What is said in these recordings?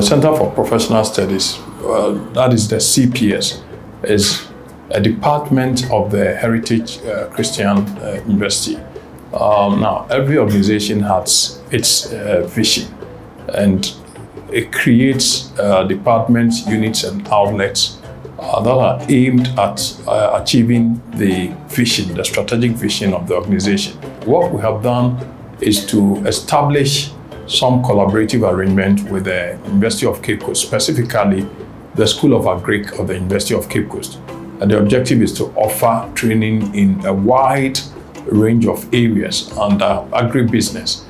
the Center for Professional Studies, that is the CPS, is a department of the Heritage Christian University. Now, every organization has its vision, and it creates departments, units, and outlets that are aimed at achieving the vision, the strategic vision of the organization. What we have done is to establish some collaborative arrangement with the University of Cape Coast, specifically the School of Agric of the University of Cape Coast. And the objective is to offer training in a wide range of areas under agribusiness.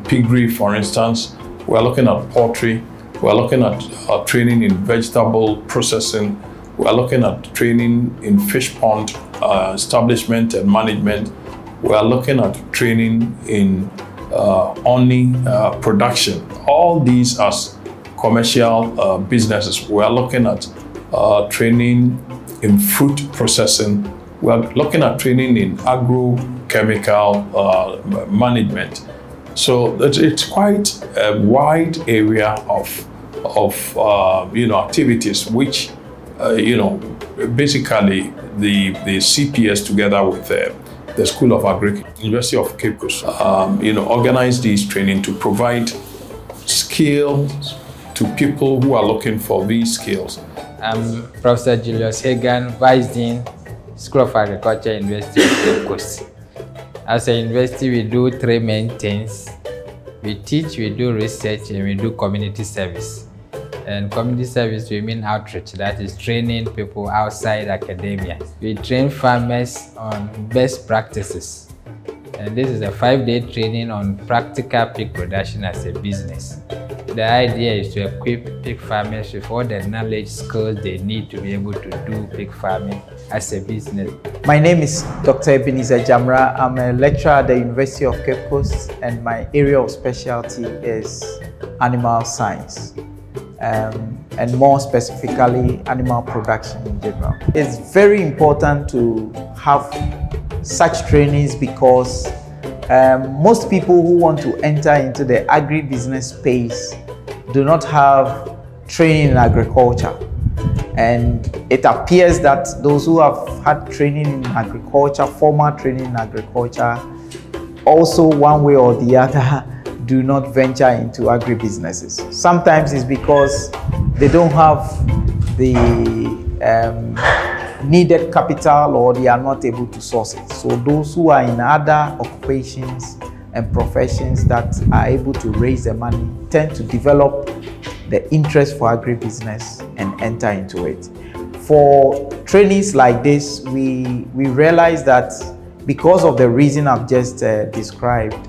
Piggery, for instance, we're looking at poultry, we're looking at training in vegetable processing, we're looking at training in fish pond establishment and management, we're looking at training in honey production. All these as commercial businesses. We're looking at training in fruit processing. We're looking at training in agrochemical management. So it's quite a wide area of activities which basically the CPS together with the School of Agric, University of Cape Coast, organize these training to provide skills to people who are looking for these skills. I'm Professor Julius Hagan, Vice Dean, School of Agriculture, University of Cape Coast. As a university, we do three main things. We teach, we do research, and we do community service. And community service, we mean outreach, that is training people outside academia. We train farmers on best practices. And this is a 5-day training on practical pig production as a business. The idea is to equip pig farmers with all the knowledge, skills they need to be able to do pig farming as a business. My name is Dr. Ebenezer Jamra. I'm a lecturer at the University of Cape Coast, and my area of specialty is animal science, and more specifically, animal production in general. It's very important to have such trainings because most people who want to enter into the agribusiness space do not have training in agriculture. And it appears that those who have had training in agriculture, formal training in agriculture, also one way or the other do not venture into agribusinesses. Sometimes it's because they don't have the needed capital, or they are not able to source it. So those who are in other occupations and professions that are able to raise the money tend to develop the interest for agribusiness and enter into it. For trainings like this, we realize that because of the reason I've just described,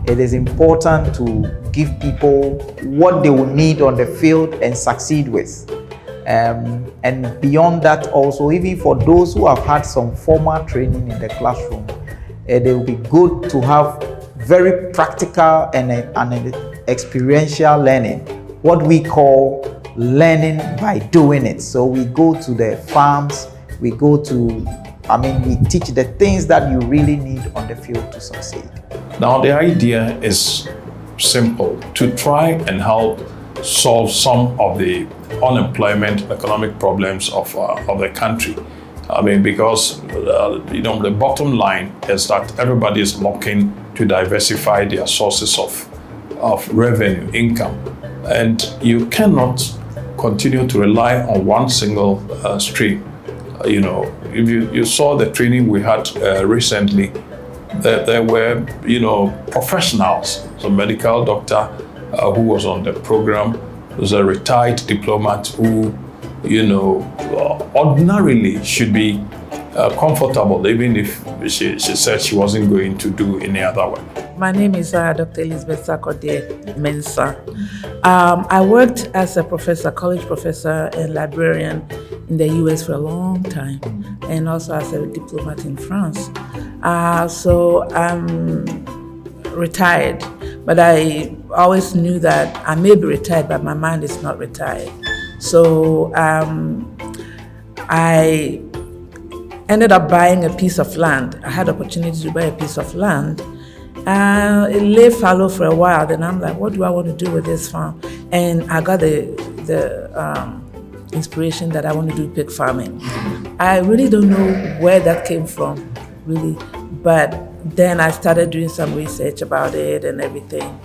it is important to give people what they will need on the field and succeed with. And beyond that also, even for those who have had some formal training in the classroom, it will be good to have very practical and experiential learning, what we call learning by doing it. So we go to the farms, we teach the things that you really need on the field to succeed. Now the idea is simple, to try and help solve some of the unemployment economic problems of the country. Because the bottom line is that everybody is looking to diversify their sources of revenue, income, and you cannot continue to rely on one single stream. If you saw the training we had recently, there were professionals, a medical doctor who was on the program. There was a retired diplomat who ordinarily should be comfortable, even if she said she wasn't going to do any other way. My name is Dr. Elizabeth Sakode Mensah. I worked as a professor, college professor and librarian in the US for a long time, and also as a diplomat in France. So I'm retired, but I always knew that I may be retired, but my mind is not retired. So I ended up buying a piece of land. I had the opportunity to buy a piece of land, It lay fallow for a while. Then I'm like, what do I want to do with this farm? And I got the inspiration that I want to do pig farming. I really don't know where that came from, really. But then I started doing some research about it and everything.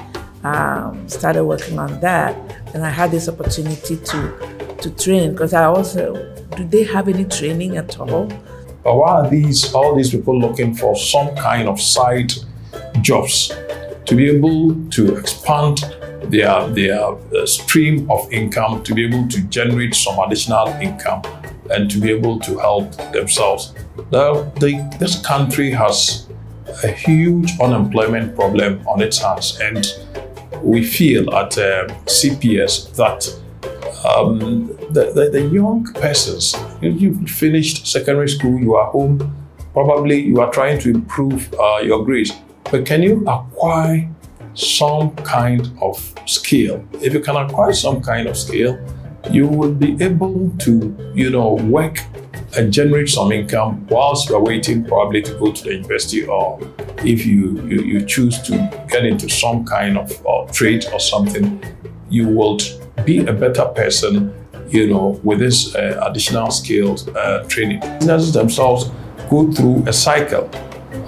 Started working on that, and I had this opportunity to train, because I also, do they have any training at all? But why are all these people looking for some kind of side jobs to be able to expand their stream of income, to be able to generate some additional income, and to be able to help themselves? Now, this country has a huge unemployment problem on its hands, and we feel at CPS that the young persons, you've finished secondary school, you are home, probably you are trying to improve your grades, but can you acquire some kind of skill? If you can acquire some kind of skill, you will be able to, work and generate some income whilst you are waiting probably to go to the university, or if you choose to get into some kind of trade or something, you will be a better person, with this additional skills training. Businesses themselves go through a cycle.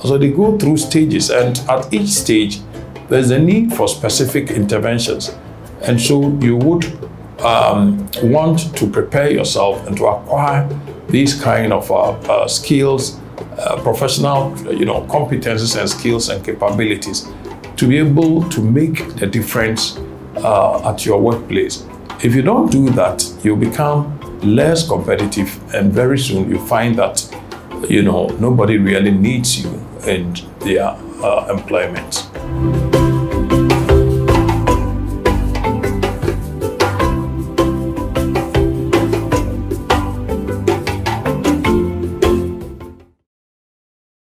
So they go through stages, and at each stage, there's a need for specific interventions. And so you would want to prepare yourself and to acquire these kind of skills, professional, competences and skills and capabilities to be able to make the difference at your workplace. If you don't do that, you become less competitive, and very soon you find that, nobody really needs you in their employment.